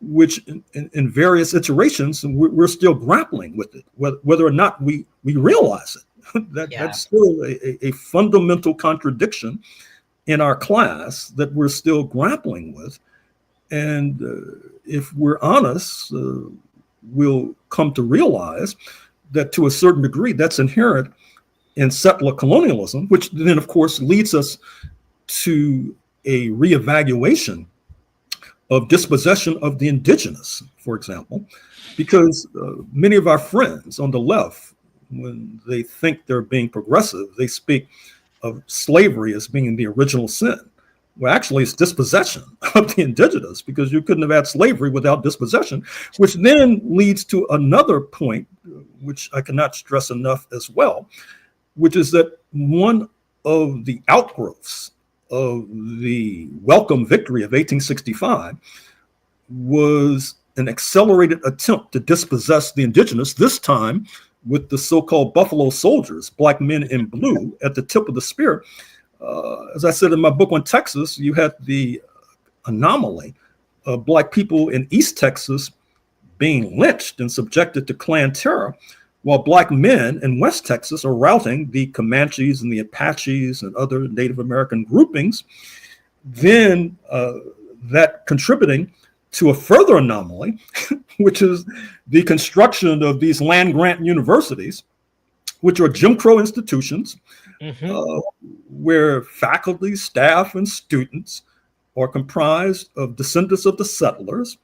which in various iterations, we're still grappling with it, whether or not we realize it. That's still a fundamental contradiction in our class that we're still grappling with. And if we're honest, we'll come to realize that to a certain degree, that's inherent in settler colonialism, which then, of course, leads us to a reevaluation of dispossession of the indigenous, for example, because many of our friends on the left, when they think they're being progressive, they speak of slavery as being the original sin. Well, actually, it's dispossession of the indigenous, because you couldn't have had slavery without dispossession, which then leads to another point, which I cannot stress enough as well, which is that one of the outgrowths of the welcome victory of 1865 was an accelerated attempt to dispossess the indigenous, this time with the so-called Buffalo Soldiers, black men in blue, at the tip of the spear. As I said in my book on Texas, you had the anomaly of black people in East Texas being lynched and subjected to Klan terror, while black men in West Texas are routing the Comanches and the Apaches and other Native American groupings, then that contributing to a further anomaly, which is the construction of these land-grant universities, which are Jim Crow institutions, where faculty, staff, and students are comprised of descendants of the settlers,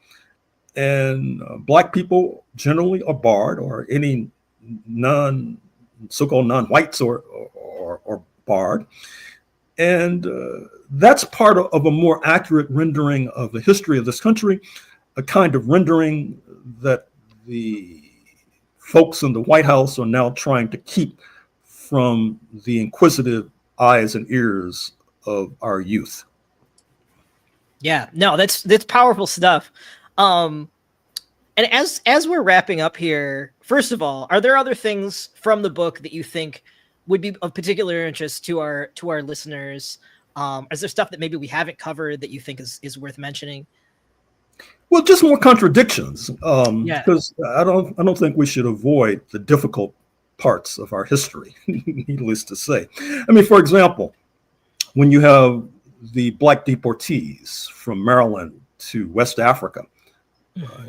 and black people generally are barred, or any so-called non-whites are barred. And that's part of a more accurate rendering of the history of this country, a kind of rendering that the folks in the White House are now trying to keep from the inquisitive eyes and ears of our youth. Yeah, no, that's powerful stuff. And as we're wrapping up here, first of all, are there other things from the book that you think would be of particular interest to our listeners? Is there stuff that maybe we haven't covered that you think is worth mentioning? Well, just more contradictions, because I don't think we should avoid the difficult parts of our history, needless to say. I mean, for example, when you have the black deportees from Maryland to West Africa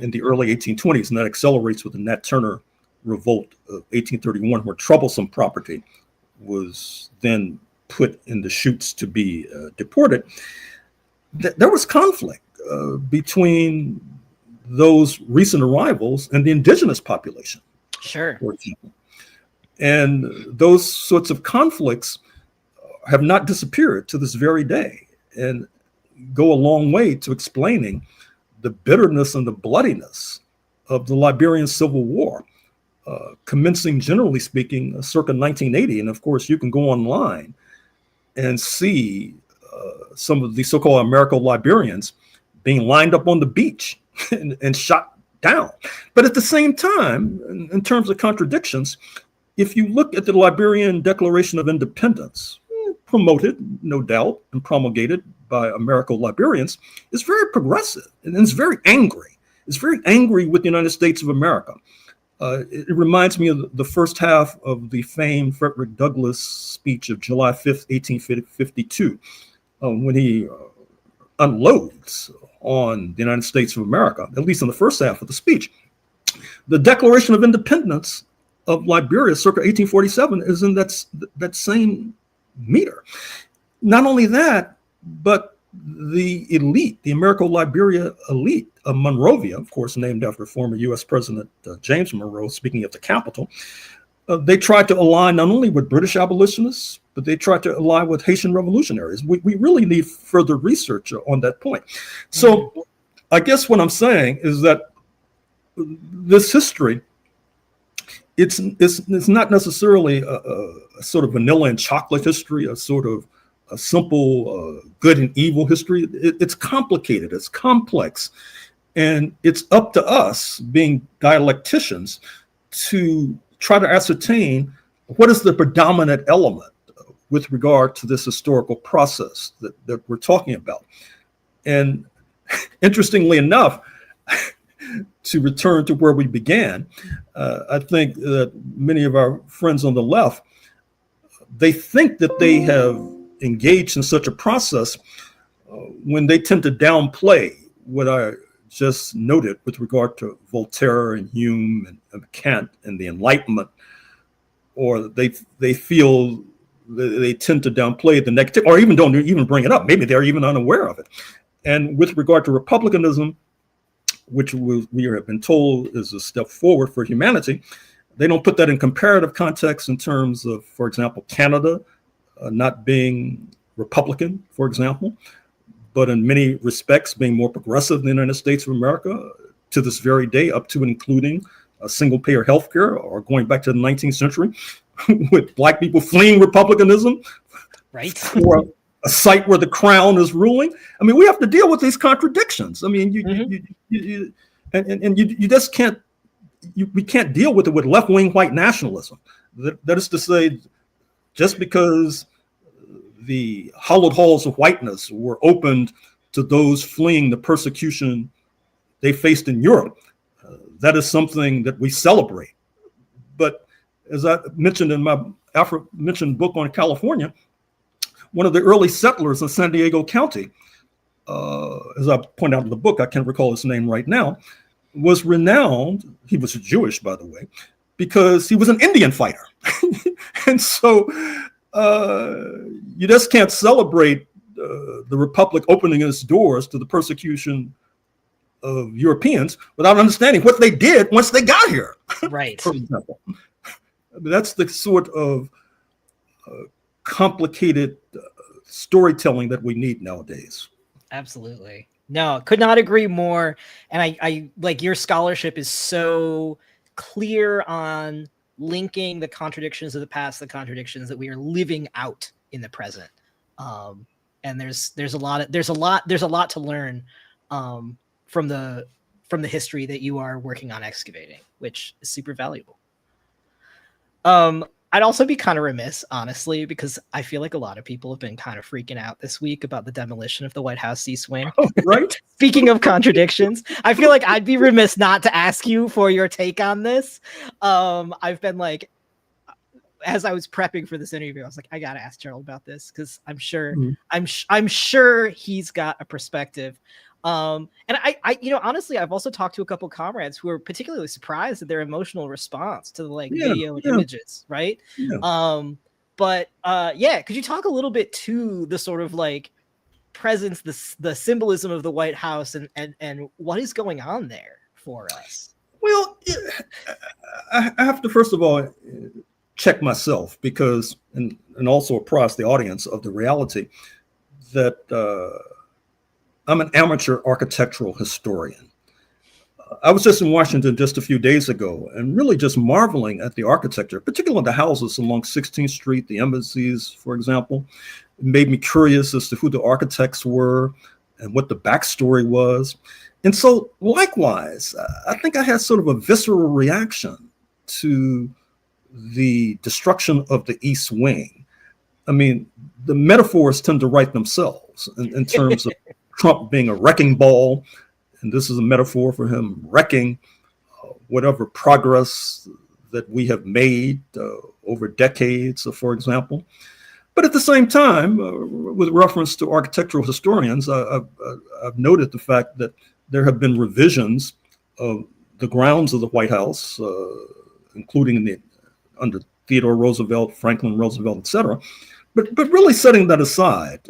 in the early 1820s, and that accelerates with the Nat Turner Revolt of 1831, where troublesome property was then put in the chutes to be deported, there was conflict between those recent arrivals and the indigenous population. Sure. For example. And those sorts of conflicts have not disappeared to this very day, and go a long way to explaining the bitterness and the bloodiness of the Liberian Civil War, commencing, generally speaking, circa 1980. And of course, you can go online and see some of the so-called Americo-Liberians being lined up on the beach and shot down. But at the same time, in terms of contradictions, if you look at the Liberian Declaration of Independence, promoted, no doubt, and promulgated by Americo-Liberians, it's very progressive and it's very angry. It's very angry with the United States of America. It reminds me of the first half of the famed Frederick Douglass speech of July 5th, 1852, when he unloads on the United States of America, at least in the first half of the speech. The Declaration of Independence of Liberia, circa 1847, is in that same meter. Not only that, but the elite, the Americo-Liberia elite of Monrovia, of course, named after former U.S. President James Monroe, speaking at the Capitol, they tried to align not only with British abolitionists, but they tried to align with Haitian revolutionaries. We really need further research on that point. So I guess what I'm saying is that this history, it's not necessarily a sort of vanilla and chocolate history, a sort of a simple good and evil history. It's complicated, it's complex, and it's up to us, being dialecticians, to try to ascertain what is the predominant element with regard to this historical process that we're talking about. And interestingly enough, to return to where we began, I think that many of our friends on the left, they think that they have engaged in such a process when they tend to downplay what I just noted with regard to Voltaire and Hume and Kant and the Enlightenment, or they feel they tend to downplay the negative, or even don't even bring it up. Maybe they're even unaware of it. And with regard to republicanism, which we have been told is a step forward for humanity, they don't put that in comparative context in terms of, for example, Canada not being Republican, for example, but in many respects being more progressive than the United States of America to this very day, up to and including single-payer healthcare, or going back to the 19th century, with Black people fleeing republicanism, right? Or a site where the crown is ruling. I mean, we have to deal with these contradictions. I mean, you just can't. We can't deal with it with left-wing white nationalism. That is to say, just because the hallowed halls of whiteness were opened to those fleeing the persecution they faced in Europe, that is something that we celebrate. But as I mentioned in my aforementioned book on California, one of the early settlers in San Diego County, as I point out in the book, I can't recall his name right now, was renowned, he was Jewish, by the way, because he was an Indian fighter. And so you just can't celebrate the Republic opening its doors to the persecution of Europeans without understanding what they did once they got here. Right. For example. That's the sort of complicated storytelling that we need nowadays. Absolutely. No, could not agree more. And I like your scholarship is so clear on linking the contradictions of the past, the contradictions that we are living out in the present. And there's a lot to learn from the history that you are working on excavating, which is super valuable. I'd also be kind of remiss, honestly, because I feel like a lot of people have been kind of freaking out this week about the demolition of the White House East Wing. Oh, right. Speaking of contradictions, I feel like I'd be remiss not to ask you for your take on this. I've been like, as I was prepping for this interview, I was like, I gotta ask Gerald about this because I'm sure, I'm sure he's got a perspective. And I, honestly, I've also talked to a couple comrades who are particularly surprised at their emotional response to the video and images, right? Yeah. Could you talk a little bit to the sort of presence, the symbolism of the White House and what is going on there for us? Well, I have to first of all check myself because, and also apprise the audience of the reality that I'm an amateur architectural historian. I was just in Washington just a few days ago and really just marveling at the architecture, particularly the houses along 16th Street, the embassies, for example. It made me curious as to who the architects were and what the backstory was. And so likewise, I think I had sort of a visceral reaction to the destruction of the East Wing, I mean, the metaphors tend to write themselves in terms of Trump being a wrecking ball. And this is a metaphor for him wrecking whatever progress that we have made over decades, for example. But at the same time, with reference to architectural historians, I've noted the fact that there have been revisions of the grounds of the White House, including under Theodore Roosevelt, Franklin Roosevelt, et cetera. But really setting that aside,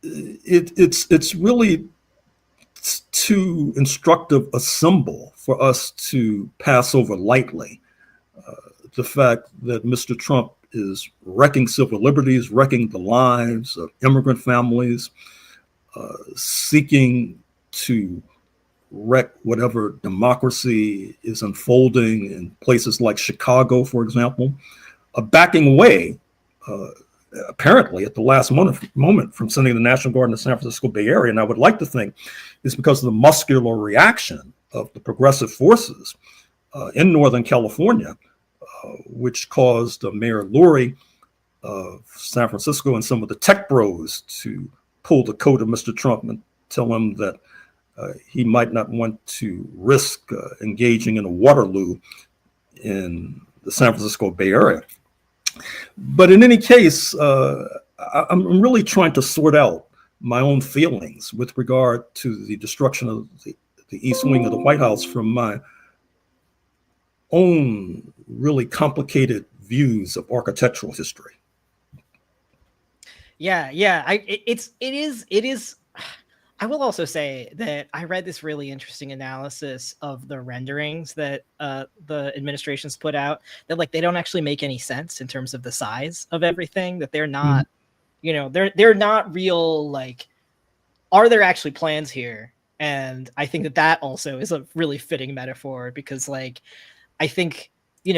it's really too instructive a symbol for us to pass over lightly. The fact that Mr. Trump is wrecking civil liberties, wrecking the lives of immigrant families, seeking to wreck whatever democracy is unfolding in places like Chicago, for example, backing away, apparently at the last moment from sending the National Guard in the San Francisco Bay Area. And I would like to think it's because of the muscular reaction of the progressive forces in Northern California, which caused Mayor Lurie of San Francisco and some of the tech bros to pull the coat of Mr. Trump and tell him that he might not want to risk engaging in a Waterloo in the San Francisco Bay Area. But in any case, I'm really trying to sort out my own feelings with regard to the destruction of the East Wing of the White House from my own really complicated views of architectural history. Yeah. It is. I will also say that I read this really interesting analysis of the renderings that the administration's put out, that like they don't actually make any sense in terms of the size of everything, that they're not, they're not real, like, are there actually plans here? And I think that also is a really fitting metaphor, because like, I think,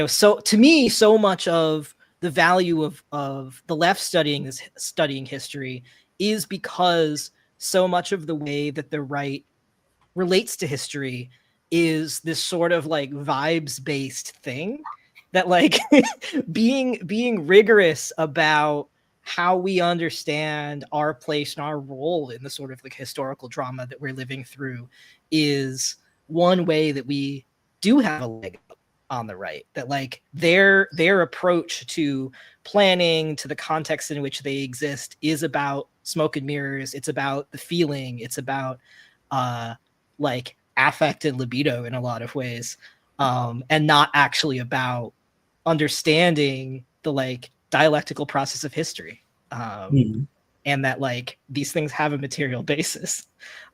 so to me, so much of the value of the left studying history is because so much of the way that the right relates to history is this sort of like vibes based thing, that like being rigorous about how we understand our place and our role in the sort of like historical drama that we're living through is one way that we do have a leg up on the right. That like their approach to planning, to the context in which they exist, is about smoke and mirrors. It's about the feeling. It's about like affect and libido in a lot of ways, and not actually about understanding the like dialectical process of history, and that like these things have a material basis,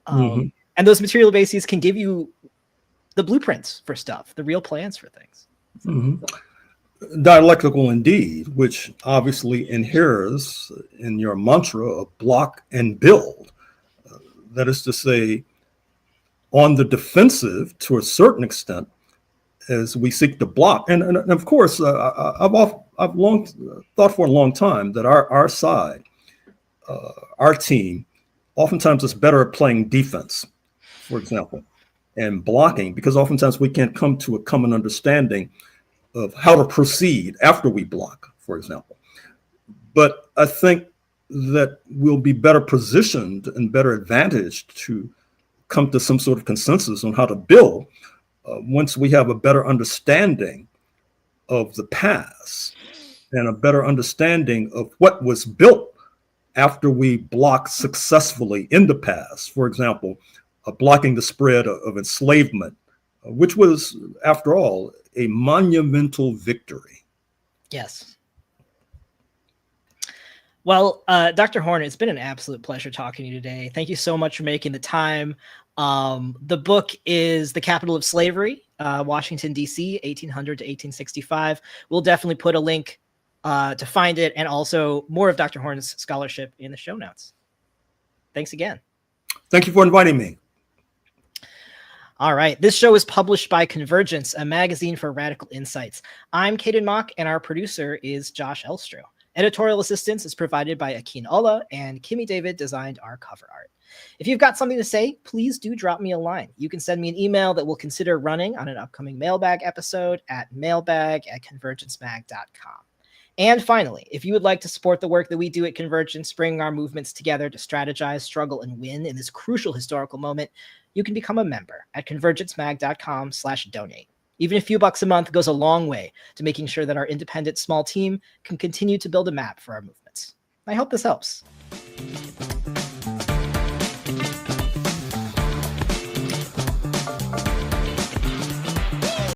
and those material bases can give you the blueprints for stuff, the real plans for things. Dialectical indeed, which obviously inheres in your mantra of block and build. That is to say, on the defensive to a certain extent, as we seek to block. And of course, I've long thought for a long time that our side, our team, oftentimes is better at playing defense, for example, and blocking, because oftentimes we can't come to a common understanding of how to proceed after we block, for example. But I think that we'll be better positioned and better advantaged to come to some sort of consensus on how to build once we have a better understanding of the past and a better understanding of what was built after we blocked successfully in the past. For example, blocking the spread of enslavement, which was, after all, a monumental victory. Yes. Well, Dr. Horne, it's been an absolute pleasure talking to you today. Thank you so much for making the time. The book is The Capital of Slavery, Washington, D.C., 1800 to 1865. We'll definitely put a link to find it, and also more of Dr. Horne's scholarship in the show notes. Thanks again. Thank you for inviting me. All right. This show is published by Convergence, a magazine for radical insights. I'm Caden Mock, and our producer is Josh Elstro. Editorial assistance is provided by Akin Ola, and Kimmy David designed our cover art. If you've got something to say, please do drop me a line. You can send me an email that we'll consider running on an upcoming mailbag episode at mailbag@convergencemag.com. And finally, if you would like to support the work that we do at Convergence, bringing our movements together to strategize, struggle, and win in this crucial historical moment, you can become a member at convergencemag.com/donate. Even a few bucks a month goes a long way to making sure that our independent small team can continue to build a map for our movements. I hope this helps.